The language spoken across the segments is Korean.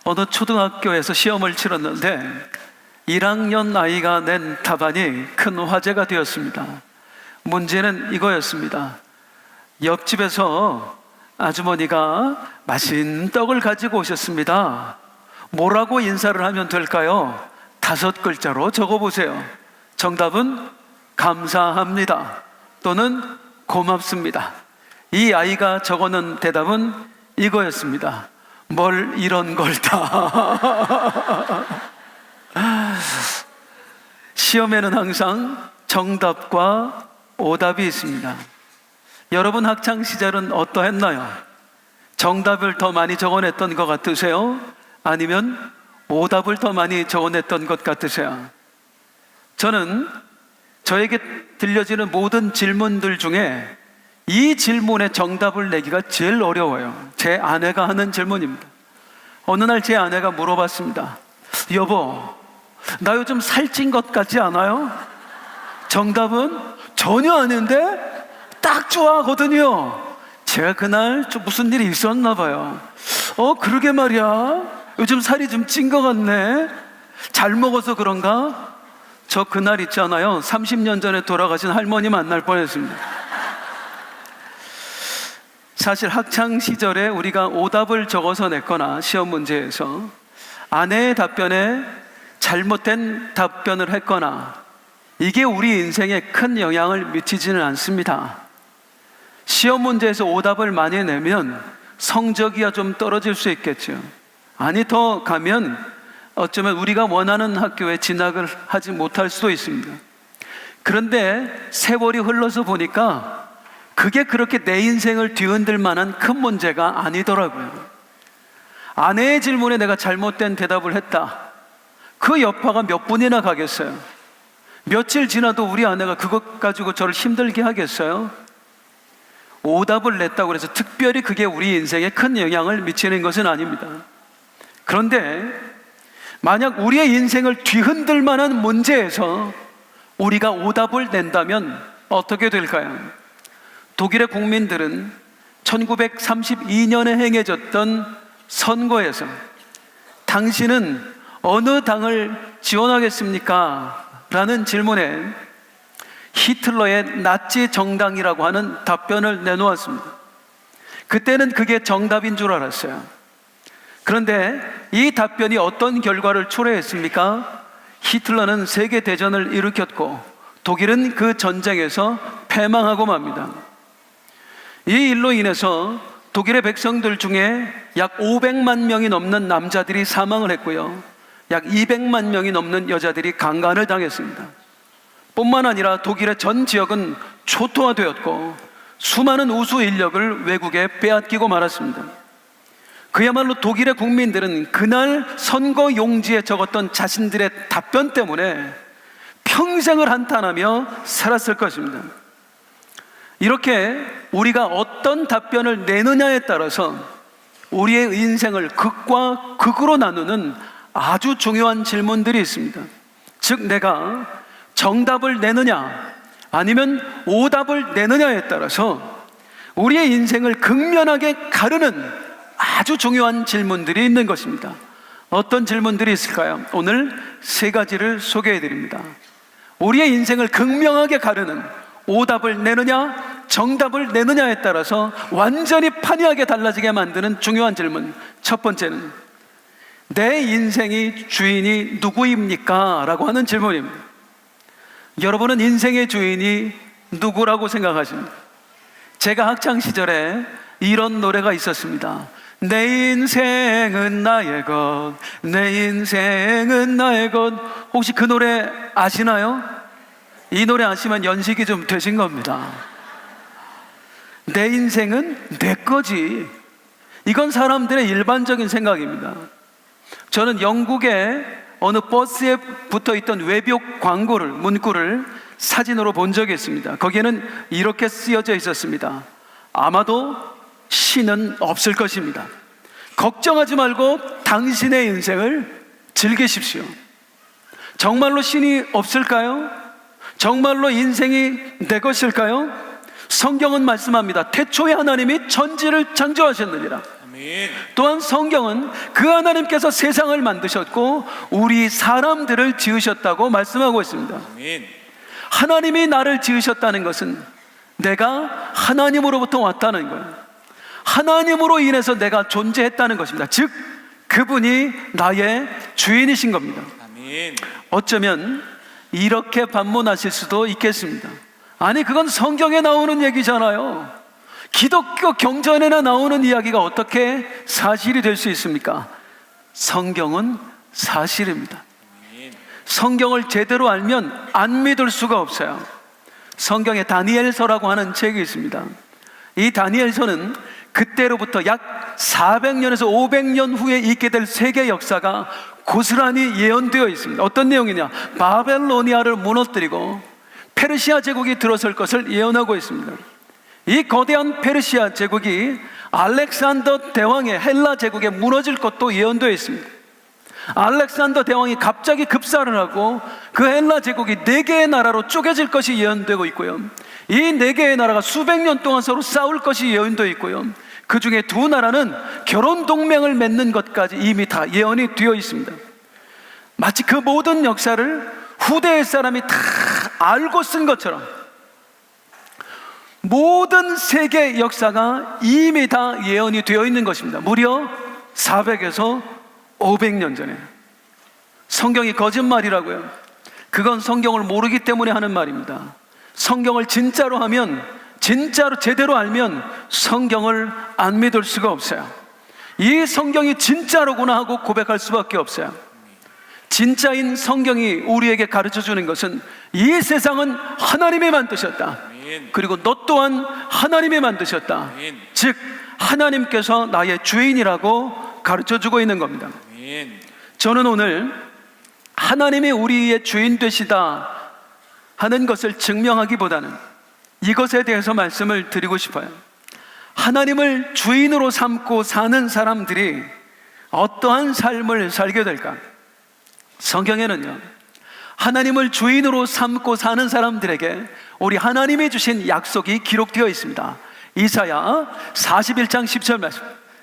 어느 초등학교에서 시험을 치렀는데 1학년 아이가 낸 답안이 큰 화제가 되었습니다. 문제는 이거였습니다. 옆집에서 아주머니가 맛있는 떡을 가지고 오셨습니다. 뭐라고 인사를 하면 될까요? 5글자로 적어보세요. 정답은 감사합니다 또는 고맙습니다. 이 아이가 적어놓은 대답은 이거였습니다. 뭘 이런 걸 다. 시험에는 항상 정답과 오답이 있습니다. 여러분 학창시절은 어떠했나요? 정답을 더 많이 적어냈던 것 같으세요? 아니면 오답을 더 많이 적어냈던 것 같으세요? 저는 저에게 들려지는 모든 질문들 중에 이 질문의 정답을 내기가 제일 어려워요. 제 아내가 하는 질문입니다. 어느 날 제 아내가 물어봤습니다. 여보, 나 요즘 살찐 것 같지 않아요? 정답은 전혀 아닌데 딱 좋아하거든요. 제가 그날 좀 무슨 일이 있었나 봐요. 그러게 말이야, 요즘 살이 좀 찐 것 같네. 잘 먹어서 그런가? 저 그날 있잖아요, 30년 전에 돌아가신 할머니 만날 뻔했습니다. 사실 학창시절에 우리가 오답을 적어서 냈거나 시험 문제에서 아내의 답변에 잘못된 답변을 했거나 이게 우리 인생에 큰 영향을 미치지는 않습니다. 시험 문제에서 오답을 많이 내면 성적이야 좀 떨어질 수 있겠죠. 아니, 더 가면 어쩌면 우리가 원하는 학교에 진학을 하지 못할 수도 있습니다. 그런데 세월이 흘러서 보니까 그게 그렇게 내 인생을 뒤흔들 만한 큰 문제가 아니더라고요. 아내의 질문에 내가 잘못된 대답을 했다. 그 여파가 몇 분이나 가겠어요? 며칠 지나도 우리 아내가 그것 가지고 저를 힘들게 하겠어요? 오답을 냈다고 해서 특별히 그게 우리 인생에 큰 영향을 미치는 것은 아닙니다. 그런데 만약 우리의 인생을 뒤흔들 만한 문제에서 우리가 오답을 낸다면 어떻게 될까요? 독일의 국민들은 1932년에 행해졌던 선거에서 당신은 어느 당을 지원하겠습니까? 라는 질문에 히틀러의 나치 정당이라고 하는 답변을 내놓았습니다. 그때는 그게 정답인 줄 알았어요. 그런데 이 답변이 어떤 결과를 초래했습니까? 히틀러는 세계대전을 일으켰고 독일은 그 전쟁에서 패망하고 맙니다. 이 일로 인해서 독일의 백성들 중에 약 500만 명이 넘는 남자들이 사망을 했고요, 약 200만 명이 넘는 여자들이 강간을 당했습니다. 뿐만 아니라 독일의 전 지역은 초토화되었고 수많은 우수 인력을 외국에 빼앗기고 말았습니다. 그야말로 독일의 국민들은 그날 선거 용지에 적었던 자신들의 답변 때문에 평생을 한탄하며 살았을 것입니다. 이렇게 우리가 어떤 답변을 내느냐에 따라서 우리의 인생을 극과 극으로 나누는 아주 중요한 질문들이 있습니다. 즉, 내가 정답을 내느냐 아니면 오답을 내느냐에 따라서 우리의 인생을 극면하게 가르는 아주 중요한 질문들이 있는 것입니다. 어떤 질문들이 있을까요? 오늘 3가지를 소개해 드립니다. 우리의 인생을 극명하게 가르는, 오답을 내느냐 정답을 내느냐에 따라서 완전히 판이하게 달라지게 만드는 중요한 질문. 첫 번째는 내 인생의 주인이 누구입니까? 라고 하는 질문입니다. 여러분은 인생의 주인이 누구라고 생각하십니까? 제가 학창시절에 이런 노래가 있었습니다. 내 인생은 나의 것, 내 인생은 나의 것. 혹시 그 노래 아시나요? 이 노래 아시면 연식이 좀 되신 겁니다. 내 인생은 내 거지. 이건 사람들의 일반적인 생각입니다. 저는 영국의 어느 버스에 붙어있던 외벽 광고를, 문구를 사진으로 본 적이 있습니다. 거기에는 이렇게 쓰여져 있었습니다. 아마도 신은 없을 것입니다. 걱정하지 말고 당신의 인생을 즐기십시오. 정말로 신이 없을까요? 정말로 인생이 내 것일까요? 성경은 말씀합니다. 태초에 하나님이 천지를 창조하셨느니라. 아멘. 또한 성경은 그 하나님께서 세상을 만드셨고 우리 사람들을 지으셨다고 말씀하고 있습니다. 아멘. 하나님이 나를 지으셨다는 것은 내가 하나님으로부터 왔다는 거예요. 하나님으로 인해서 내가 존재했다는 것입니다. 즉 그분이 나의 주인이신 겁니다. 아멘. 어쩌면 이렇게 반문하실 수도 있겠습니다. 아니 그건 성경에 나오는 얘기잖아요. 기독교 경전에나 나오는 이야기가 어떻게 사실이 될 수 있습니까? 성경은 사실입니다. 성경을 제대로 알면 안 믿을 수가 없어요. 성경에 다니엘서라고 하는 책이 있습니다. 이 다니엘서는 그때로부터 약 400년에서 500년 후에 있게 될 세계 역사가 고스란히 예언되어 있습니다. 어떤 내용이냐? 바벨로니아를 무너뜨리고 페르시아 제국이 들어설 것을 예언하고 있습니다. 이 거대한 페르시아 제국이 알렉산더 대왕의 헬라 제국에 무너질 것도 예언되어 있습니다. 알렉산더 대왕이 갑자기 급사를 하고 그 헬라 제국이 4개의 나라로 쪼개질 것이 예언되고 있고요, 이 4개의 나라가 수백 년 동안 서로 싸울 것이 예언되어 있고요, 그 중에 2 나라는 결혼 동맹을 맺는 것까지 이미 다 예언이 되어 있습니다. 마치 그 모든 역사를 후대의 사람이 다 알고 쓴 것처럼 모든 세계 역사가 이미 다 예언이 되어 있는 것입니다. 무려 400에서 500년 전에. 성경이 거짓말이라고요? 그건 성경을 모르기 때문에 하는 말입니다. 성경을 진짜로 하면, 진짜로 제대로 알면 성경을 안 믿을 수가 없어요. 이 성경이 진짜로구나 하고 고백할 수밖에 없어요. 진짜인 성경이 우리에게 가르쳐주는 것은 이 세상은 하나님이 만드셨다, 그리고 너 또한 하나님이 만드셨다, 즉 하나님께서 나의 주인이라고 가르쳐주고 있는 겁니다. 저는 오늘 하나님이 우리의 주인 되시다 하는 것을 증명하기보다는 이것에 대해서 말씀을 드리고 싶어요. 하나님을 주인으로 삼고 사는 사람들이 어떠한 삶을 살게 될까? 성경에는요, 하나님을 주인으로 삼고 사는 사람들에게 우리 하나님이 주신 약속이 기록되어 있습니다. 이사야 41장 10절 말씀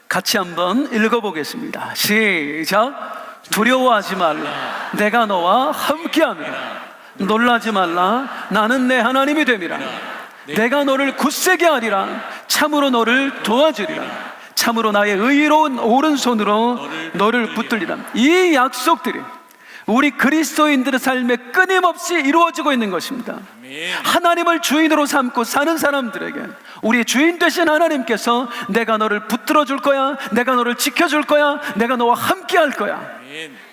같이 한번 읽어보겠습니다. 시작. 두려워하지 말라, 내가 너와 함께함이라. 놀라지 말라, 나는 내 하나님이 됨이라. 내가 너를 굳세게 하리라. 참으로 너를 도와주리라. 참으로 나의 의로운 오른손으로 너를 붙들리라. 이 약속들이 우리 그리스도인들의 삶에 끊임없이 이루어지고 있는 것입니다. 하나님을 주인으로 삼고 사는 사람들에게 우리 주인 되신 하나님께서 내가 너를 붙들어 줄 거야, 내가 너를 지켜줄 거야, 내가 너와 함께 할 거야,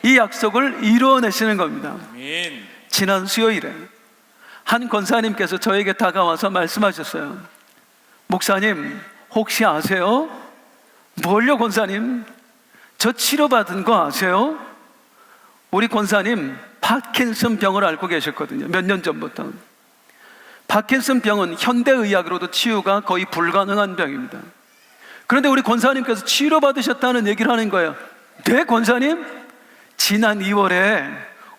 이 약속을 이루어내시는 겁니다. 지난 수요일에 한 권사님께서 저에게 다가와서 말씀하셨어요. 목사님, 혹시 아세요? 뭘요 권사님? 저 치료받은 거 아세요? 우리 권사님 파킨슨 병을 앓고 계셨거든요. 몇 년 전부터. 파킨슨 병은 현대의학으로도 치유가 거의 불가능한 병입니다. 그런데 우리 권사님께서 치료받으셨다는 얘기를 하는 거예요. 네 권사님? 지난 2월에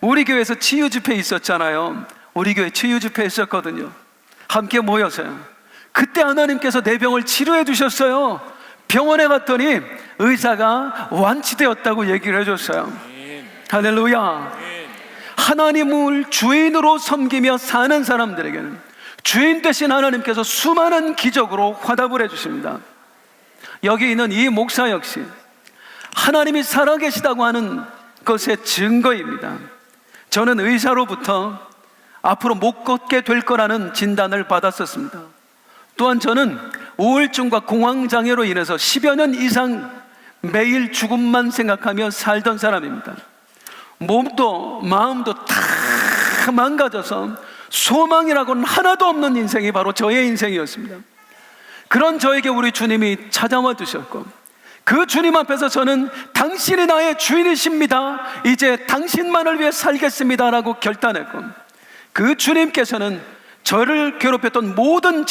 우리 교회에서 치유 집회 있었잖아요. 우리 교회 치유 집회 있었거든요. 함께 모여서요. 그때 하나님께서 내 병을 치료해 주셨어요. 병원에 갔더니 의사가 완치되었다고 얘기를 해줬어요. 할렐루야. 하나님을 주인으로 섬기며 사는 사람들에게는 주인 되신 하나님께서 수많은 기적으로 화답을 해주십니다. 여기 있는 이 목사 역시 하나님이 살아계시다고 하는 것의 증거입니다. 저는 의사로부터 앞으로 못 걷게 될 거라는 진단을 받았었습니다. 또한 저는 우울증과 공황장애로 인해서 10여 년 이상 매일 죽음만 생각하며 살던 사람입니다. 몸도 마음도 다 망가져서 소망이라고는 하나도 없는 인생이 바로 저의 인생이었습니다. 그런 저에게 우리 주님이 찾아와 주셨고, 그 주님 앞에서 저는 당신이 나의 주인이십니다, 이제 당신만을 위해 살겠습니다 라고 결단했고, 그 주님께서는 저를 괴롭혔던 모든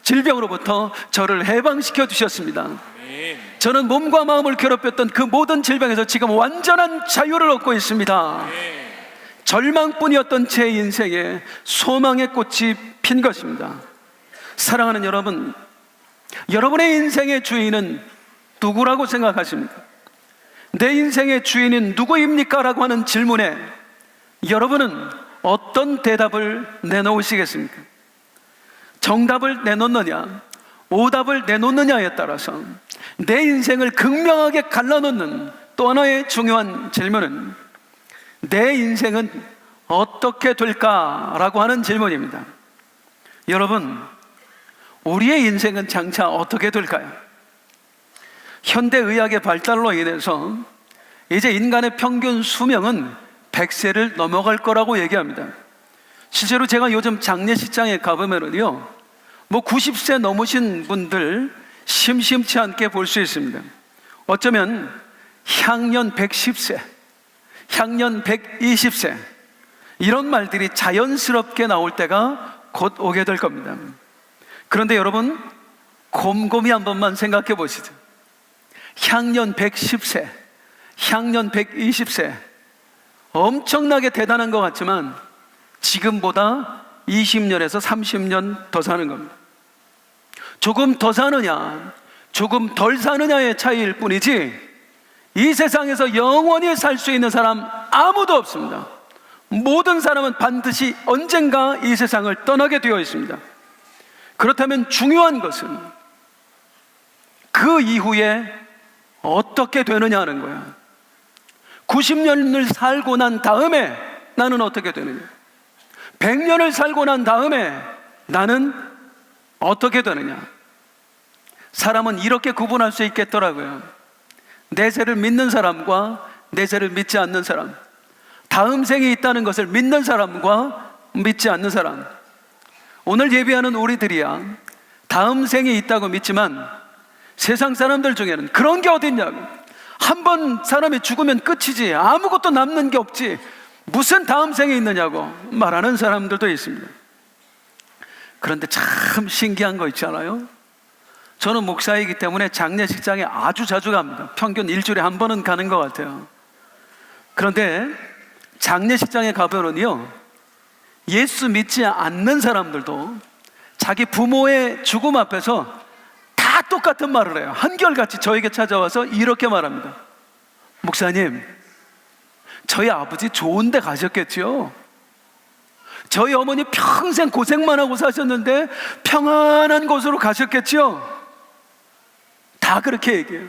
질병으로부터 저를 해방시켜 주셨습니다. 저는 몸과 마음을 괴롭혔던 그 모든 질병에서 지금 완전한 자유를 얻고 있습니다. 절망뿐이었던 제 인생에 소망의 꽃이 핀 것입니다. 사랑하는 여러분, 여러분의 인생의 주인은 누구라고 생각하십니까? 내 인생의 주인은 누구입니까? 라고 하는 질문에 여러분은 어떤 대답을 내놓으시겠습니까? 정답을 내놓느냐, 오답을 내놓느냐에 따라서 내 인생을 극명하게 갈라놓는 또 하나의 중요한 질문은 내 인생은 어떻게 될까라고 하는 질문입니다. 여러분, 우리의 인생은 장차 어떻게 될까요? 현대의학의 발달로 인해서 이제 인간의 평균 수명은 100세를 넘어갈 거라고 얘기합니다. 실제로 제가 요즘 장례식장에 가보면은요, 90세 넘으신 분들 심심치 않게 볼 수 있습니다. 어쩌면 향년 110세, 향년 120세 이런 말들이 자연스럽게 나올 때가 곧 오게 될 겁니다. 그런데 여러분, 곰곰이 한 번만 생각해 보시죠. 향년 110세, 향년 120세 엄청나게 대단한 것 같지만 지금보다 20년에서 30년 더 사는 겁니다. 조금 더 사느냐, 조금 덜 사느냐의 차이일 뿐이지 이 세상에서 영원히 살 수 있는 사람 아무도 없습니다. 모든 사람은 반드시 언젠가 이 세상을 떠나게 되어 있습니다. 그렇다면 중요한 것은 그 이후에 어떻게 되느냐 하는 거야. 90년을 살고 난 다음에 나는 어떻게 되느냐, 100년을 살고 난 다음에 나는 어떻게 되느냐. 사람은 이렇게 구분할 수 있겠더라고요. 내세를 믿는 사람과 내세를 믿지 않는 사람, 다음 생이 있다는 것을 믿는 사람과 믿지 않는 사람. 오늘 예배하는 우리들이야 다음 생이 있다고 믿지만 세상 사람들 중에는 그런 게 어딨냐고, 한 번 사람이 죽으면 끝이지 아무것도 남는 게 없지 무슨 다음 생이 있느냐고 말하는 사람들도 있습니다. 그런데 참 신기한 거 있잖아요. 저는 목사이기 때문에 장례식장에 아주 자주 갑니다. 평균 일주일에 한 번은 가는 것 같아요. 그런데 장례식장에 가보면요, 예수 믿지 않는 사람들도 자기 부모의 죽음 앞에서 다 똑같은 말을 해요. 한결같이 저에게 찾아와서 이렇게 말합니다. 목사님, 저희 아버지 좋은 데 가셨겠죠? 저희 어머니 평생 고생만 하고 사셨는데 평안한 곳으로 가셨겠죠? 다 그렇게 얘기해요.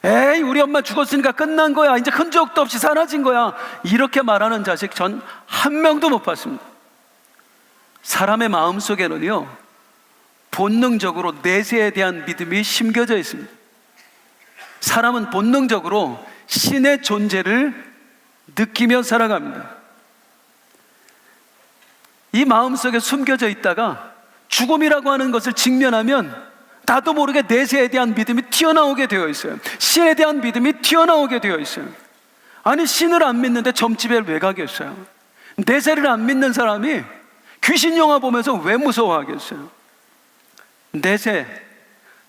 에이, 우리 엄마 죽었으니까 끝난 거야, 이제 흔적도 없이 사라진 거야, 이렇게 말하는 자식 전 한 명도 못 봤습니다. 사람의 마음속에는요, 본능적으로 내세에 대한 믿음이 심겨져 있습니다. 사람은 본능적으로 신의 존재를 느끼며 살아갑니다. 이 마음속에 숨겨져 있다가 죽음이라고 하는 것을 직면하면 나도 모르게 내세에 대한 믿음이 튀어나오게 되어 있어요. 신에 대한 믿음이 튀어나오게 되어 있어요. 아니, 신을 안 믿는데 점집에 왜 가겠어요? 내세를 안 믿는 사람이 귀신 영화 보면서 왜 무서워하겠어요? 내세,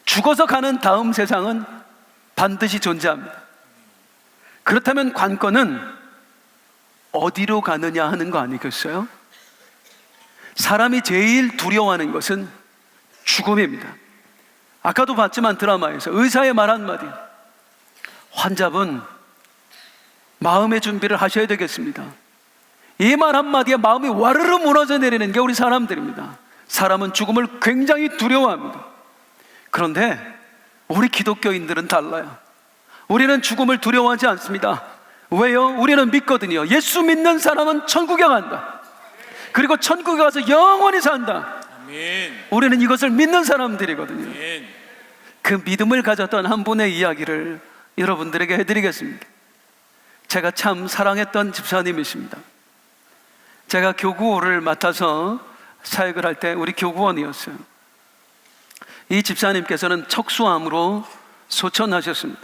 죽어서 가는 다음 세상은 반드시 존재합니다. 그렇다면 관건은 어디로 가느냐 하는 거 아니겠어요? 사람이 제일 두려워하는 것은 죽음입니다. 아까도 봤지만 드라마에서 의사의 말 한마디, 환자분 마음의 준비를 하셔야 되겠습니다. 이 말 한마디에 마음이 와르르 무너져 내리는 게 우리 사람들입니다. 사람은 죽음을 굉장히 두려워합니다. 그런데 우리 기독교인들은 달라요. 우리는 죽음을 두려워하지 않습니다. 왜요? 우리는 믿거든요. 예수 믿는 사람은 천국에 간다. 그리고 천국에 가서 영원히 산다. 아멘. 우리는 이것을 믿는 사람들이거든요. 아멘. 그 믿음을 가졌던 한 분의 이야기를 여러분들에게 해드리겠습니다. 제가 참 사랑했던 집사님이십니다. 제가 교구를 맡아서 사역을 할 때 우리 교구원이었어요. 이 집사님께서는 척수암으로 소천하셨습니다.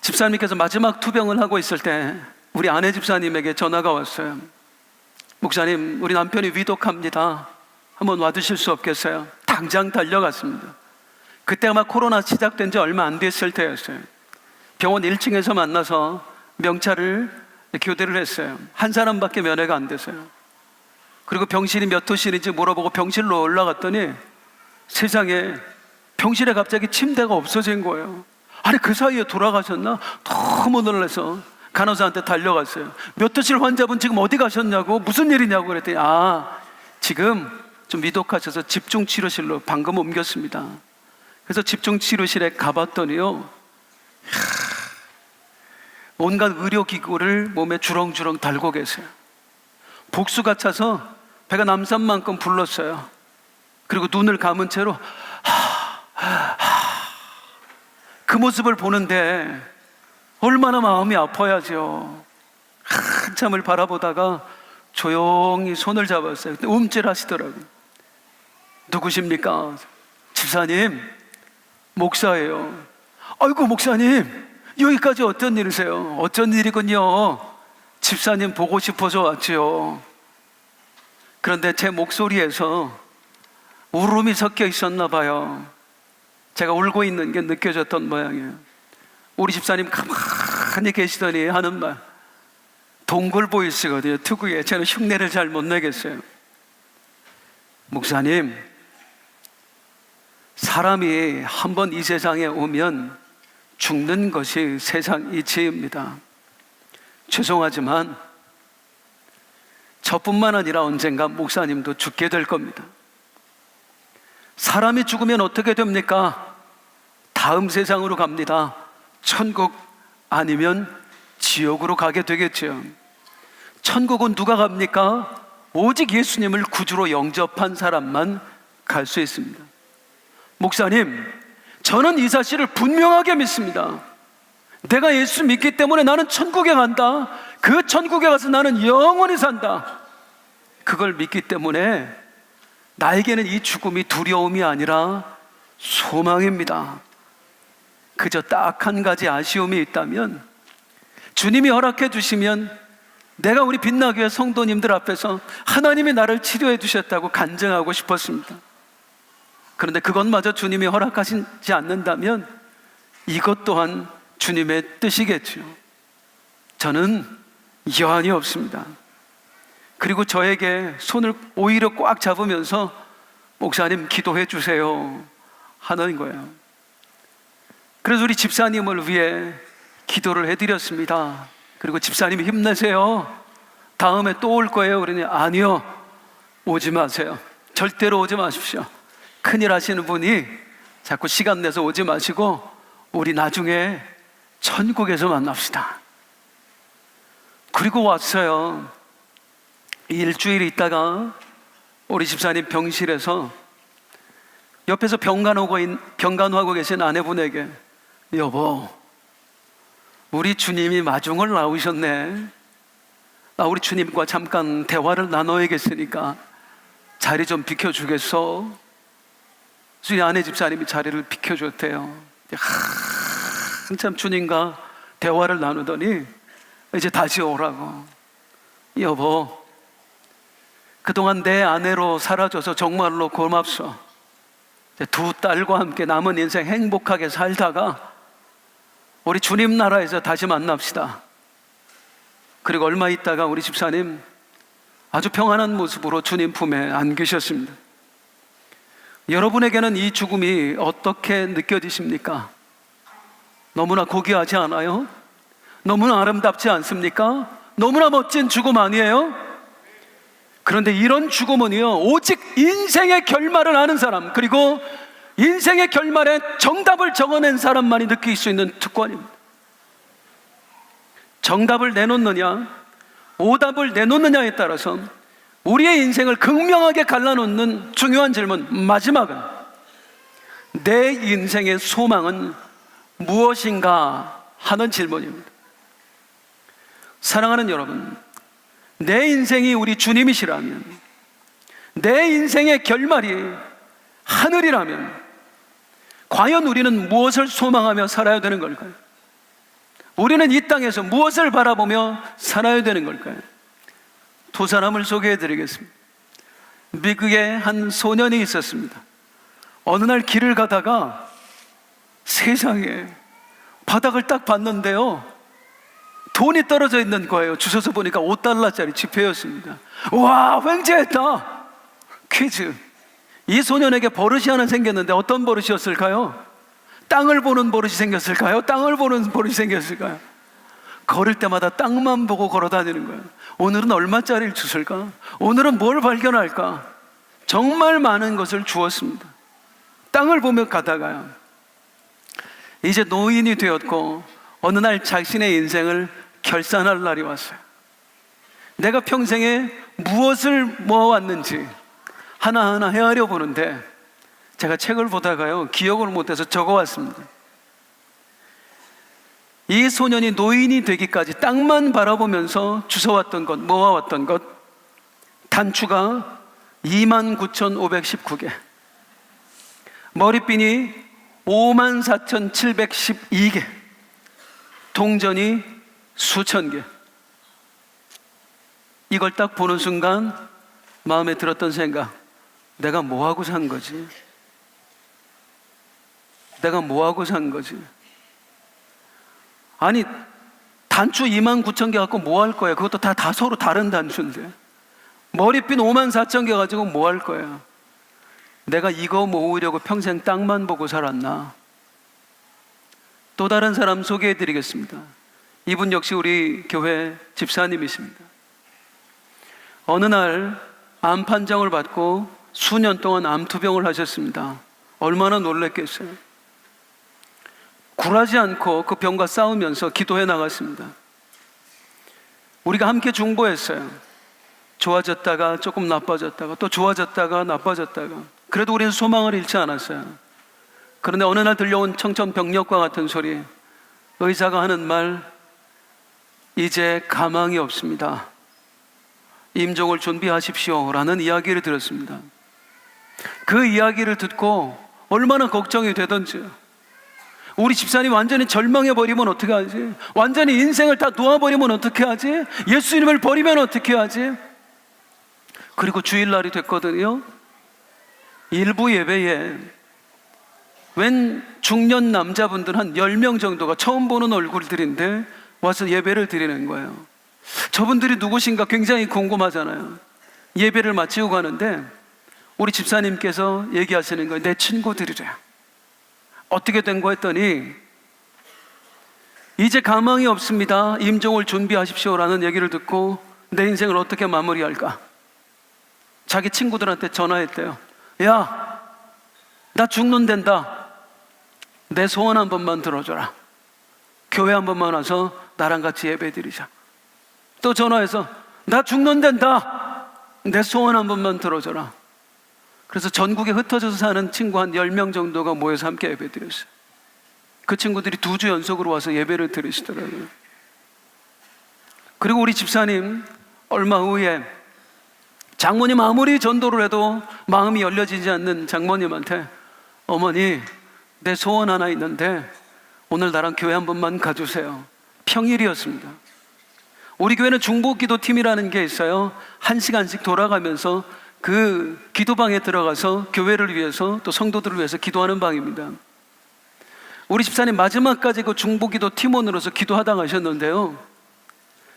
집사님께서 마지막 투병을 하고 있을 때 우리 아내 집사님에게 전화가 왔어요. 목사님, 우리 남편이 위독합니다. 한번 와주실 수 없겠어요? 당장 달려갔습니다. 그때 아마 코로나 시작된 지 얼마 안 됐을 때였어요. 병원 1층에서 만나서 명찰을 교대를 했어요. 한 사람밖에 면회가 안 됐어요. 그리고 병실이 몇 호실인지 물어보고 병실로 올라갔더니 세상에 병실에 갑자기 침대가 없어진 거예요. 아니 그 사이에 돌아가셨나? 너무 놀라서 간호사한테 달려갔어요. 몇 호실 환자분 지금 어디 가셨냐고, 무슨 일이냐고 그랬더니 지금 좀 위독하셔서 집중치료실로 방금 옮겼습니다. 그래서 집중치료실에 가봤더니요, 온갖 의료기구를 몸에 주렁주렁 달고 계세요. 복수가 차서 배가 남산만큼 불렀어요. 그리고 눈을 감은 채로 그 모습을 보는데 얼마나 마음이 아파야죠. 한참을 바라보다가 조용히 손을 잡았어요. 근데 움찔하시더라고요. 누구십니까? 집사님, 목사예요. 아이고 목사님, 여기까지 어떤 일이세요? 어쩐 일이군요. 집사님 보고 싶어서 왔지요. 그런데 제 목소리에서 울음이 섞여 있었나 봐요. 제가 울고 있는 게 느껴졌던 모양이에요. 우리 집사님 가만히 계시더니 하는 말, 동굴 보이시거든요. 특유의. 저는 흉내를 잘 못 내겠어요. 목사님, 사람이 한번 이 세상에 오면 죽는 것이 세상 이치입니다. 죄송하지만 저뿐만 아니라 언젠가 목사님도 죽게 될 겁니다. 사람이 죽으면 어떻게 됩니까? 다음 세상으로 갑니다. 천국 아니면 지옥으로 가게 되겠죠. 천국은 누가 갑니까? 오직 예수님을 구주로 영접한 사람만 갈 수 있습니다. 목사님, 저는 이 사실을 분명하게 믿습니다. 내가 예수 믿기 때문에 나는 천국에 간다. 그 천국에 가서 나는 영원히 산다. 그걸 믿기 때문에 나에게는 이 죽음이 두려움이 아니라 소망입니다. 그저 딱 한 가지 아쉬움이 있다면, 주님이 허락해 주시면 내가 우리 빛나교회 성도님들 앞에서 하나님이 나를 치료해 주셨다고 간증하고 싶었습니다. 그런데 그것마저 주님이 허락하시지 않는다면 이것 또한 주님의 뜻이겠죠. 저는 여한이 없습니다. 그리고 저에게 손을 오히려 꽉 잡으면서 목사님 기도해 주세요 하는 거예요. 그래서 우리 집사님을 위해 기도를 해드렸습니다. 그리고 집사님이 힘내세요, 다음에 또 올 거예요. 그러니 아니요, 오지 마세요. 절대로 오지 마십시오. 큰일 하시는 분이 자꾸 시간 내서 오지 마시고 우리 나중에 천국에서 만납시다. 그리고 왔어요. 일주일 있다가 우리 집사님 병실에서 옆에서 병간호하고 계신 아내분에게, 여보, 우리 주님이 마중을 나오셨네. 나 우리 주님과 잠깐 대화를 나눠야겠으니까 자리 좀 비켜주겠어? 우리 아내 집사님이 자리를 비켜줬대요. 한참 주님과 대화를 나누더니 이제 다시 오라고. 여보, 그동안 내 아내로 살아줘서 정말로 고맙소. 두 딸과 함께 남은 인생 행복하게 살다가 우리 주님 나라에서 다시 만납시다. 그리고 얼마 있다가 우리 집사님 아주 평안한 모습으로 주님 품에 안기셨습니다. 여러분에게는 이 죽음이 어떻게 느껴지십니까? 너무나 고귀하지 않아요? 너무나 아름답지 않습니까? 너무나 멋진 죽음 아니에요? 그런데 이런 죽음은요, 오직 인생의 결말을 아는 사람, 그리고 인생의 결말에 정답을 적어낸 사람만이 느낄 수 있는 특권입니다. 정답을 내놓느냐, 오답을 내놓느냐에 따라서 우리의 인생을 극명하게 갈라놓는 중요한 질문, 마지막은 내 인생의 소망은 무엇인가 하는 질문입니다. 사랑하는 여러분, 내 인생이 우리 주님이시라면, 내 인생의 결말이 하늘이라면 과연 우리는 무엇을 소망하며 살아야 되는 걸까요? 우리는 이 땅에서 무엇을 바라보며 살아야 되는 걸까요? 두 사람을 소개해 드리겠습니다. 미국에 한 소년이 있었습니다. 어느 날 길을 가다가 세상에 바닥을 딱 봤는데요, 돈이 떨어져 있는 거예요. 주워서 보니까 $5짜리 지폐였습니다. 와, 횡재했다. 퀴즈, 이 소년에게 버릇이 하나 생겼는데 어떤 버릇이었을까요? 땅을 보는 버릇이 생겼을까요? 땅을 보는 버릇이 생겼을까요? 걸을 때마다 땅만 보고 걸어 다니는 거예요. 오늘은 얼마짜리를 주실까? 오늘은 뭘 발견할까? 정말 많은 것을 주었습니다. 땅을 보며 가다가요, 이제 노인이 되었고 어느 날 자신의 인생을 결산할 날이 왔어요. 내가 평생에 무엇을 모아왔는지 하나하나 헤아려 보는데, 제가 책을 보다가요 기억을 못해서 적어왔습니다. 이 소년이 노인이 되기까지 땅만 바라보면서 주워왔던 것, 모아왔던 것, 단추가 29,519개, 머리핀이 54,712개, 동전이 수천 개. 이걸 딱 보는 순간 마음에 들었던 생각, 내가 뭐하고 산 거지? 내가 뭐하고 산 거지? 아니, 단추 29,000개 갖고 뭐 할 거야? 그것도 다 서로 다른 단추인데. 머리핀 54,000개 가지고 뭐 할 거야? 내가 이거 모으려고 평생 땅만 보고 살았나? 또 다른 사람 소개해 드리겠습니다. 이분 역시 우리 교회 집사님이십니다. 어느 날 암 판정을 받고 수년 동안 암투병을 하셨습니다. 얼마나 놀랬겠어요. 굴하지 않고 그 병과 싸우면서 기도해 나갔습니다. 우리가 함께 중보했어요. 좋아졌다가 조금 나빠졌다가 또 좋아졌다가 나빠졌다가, 그래도 우리는 소망을 잃지 않았어요. 그런데 어느 날 들려온 청천벽력과 같은 소리, 의사가 하는 말, 이제 가망이 없습니다. 임종을 준비하십시오 라는 이야기를 들었습니다. 그 이야기를 듣고 얼마나 걱정이 되던지요. 우리 집사님 완전히 절망해버리면 어떻게 하지? 완전히 인생을 다 놓아버리면 어떻게 하지? 예수님을 버리면 어떻게 하지? 그리고 주일날이 됐거든요. 일부 예배에 웬 중년 남자분들 한 10명 정도가 처음 보는 얼굴들인데 와서 예배를 드리는 거예요. 저분들이 누구신가 굉장히 궁금하잖아요. 예배를 마치고 가는데 우리 집사님께서 얘기하시는 거예요. 내 친구들이래. 어떻게 된 거 했더니, 이제 가망이 없습니다. 임종을 준비하십시오 라는 얘기를 듣고 내 인생을 어떻게 마무리할까? 자기 친구들한테 전화했대요. 야, 나 죽는단다. 내 소원 한 번만 들어줘라. 교회 한 번만 와서 나랑 같이 예배 드리자. 또 전화해서 나 죽는단다. 내 소원 한 번만 들어줘라. 그래서 전국에 흩어져서 사는 친구 한 10명 정도가 모여서 함께 예배 드렸어요. 그 친구들이 2주 연속으로 와서 예배를 드리시더라고요. 그리고 우리 집사님 얼마 후에 장모님 아무리 전도를 해도 마음이 열려지지 않는 장모님한테, 어머니 내 소원 하나 있는데 오늘 나랑 교회 한 번만 가주세요. 평일이었습니다. 우리 교회는 중보기도팀이라는 게 있어요. 1시간씩 돌아가면서 그 기도방에 들어가서 교회를 위해서 또 성도들을 위해서 기도하는 방입니다. 우리 집사님 마지막까지 그 중보기도 팀원으로서 기도하다 가셨는데요,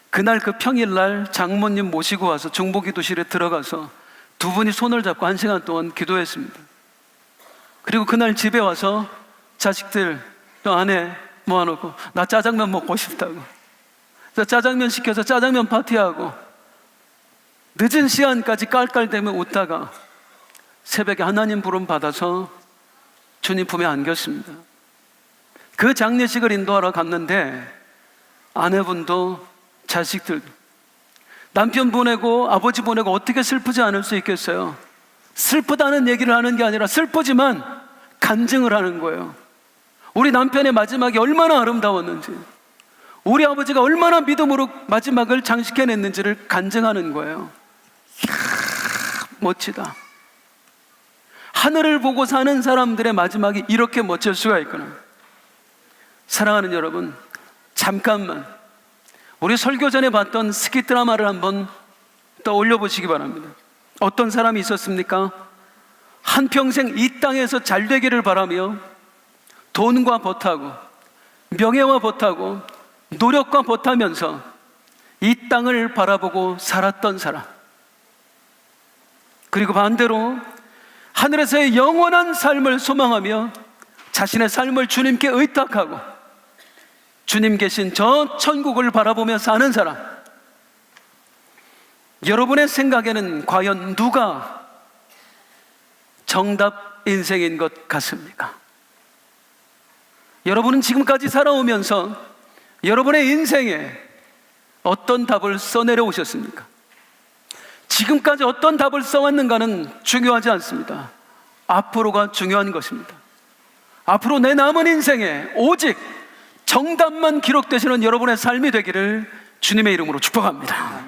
그날 그 평일날 장모님 모시고 와서 중보기도실에 들어가서 두 분이 손을 잡고 1시간 동안 기도했습니다. 그리고 그날 집에 와서 자식들 또 아내 모아놓고 나 짜장면 먹고 싶다고, 짜장면 시켜서 짜장면 파티하고 늦은 시간까지 깔깔대며 웃다가 새벽에 하나님 부름 받아서 주님 품에 안겼습니다. 그 장례식을 인도하러 갔는데 아내분도 자식들, 남편 보내고 아버지 보내고 어떻게 슬프지 않을 수 있겠어요? 슬프다는 얘기를 하는 게 아니라 슬프지만 간증을 하는 거예요. 우리 남편의 마지막이 얼마나 아름다웠는지, 우리 아버지가 얼마나 믿음으로 마지막을 장식해냈는지를 간증하는 거예요. 이야, 멋지다. 하늘을 보고 사는 사람들의 마지막이 이렇게 멋질 수가 있구나. 사랑하는 여러분, 잠깐만 우리 설교 전에 봤던 스키 드라마를 한번 떠올려 보시기 바랍니다. 어떤 사람이 있었습니까? 한평생 이 땅에서 잘 되기를 바라며 돈과 벗하고 명예와 벗하고 노력과 벗하면서 이 땅을 바라보고 살았던 사람. 그리고 반대로 하늘에서의 영원한 삶을 소망하며 자신의 삶을 주님께 의탁하고 주님 계신 저 천국을 바라보며 사는 사람, 여러분의 생각에는 과연 누가 정답 인생인 것 같습니까? 여러분은 지금까지 살아오면서 여러분의 인생에 어떤 답을 써내려 오셨습니까? 지금까지 어떤 답을 써왔는가는 중요하지 않습니다. 앞으로가 중요한 것입니다. 앞으로 내 남은 인생에 오직 정답만 기록되시는 여러분의 삶이 되기를 주님의 이름으로 축복합니다.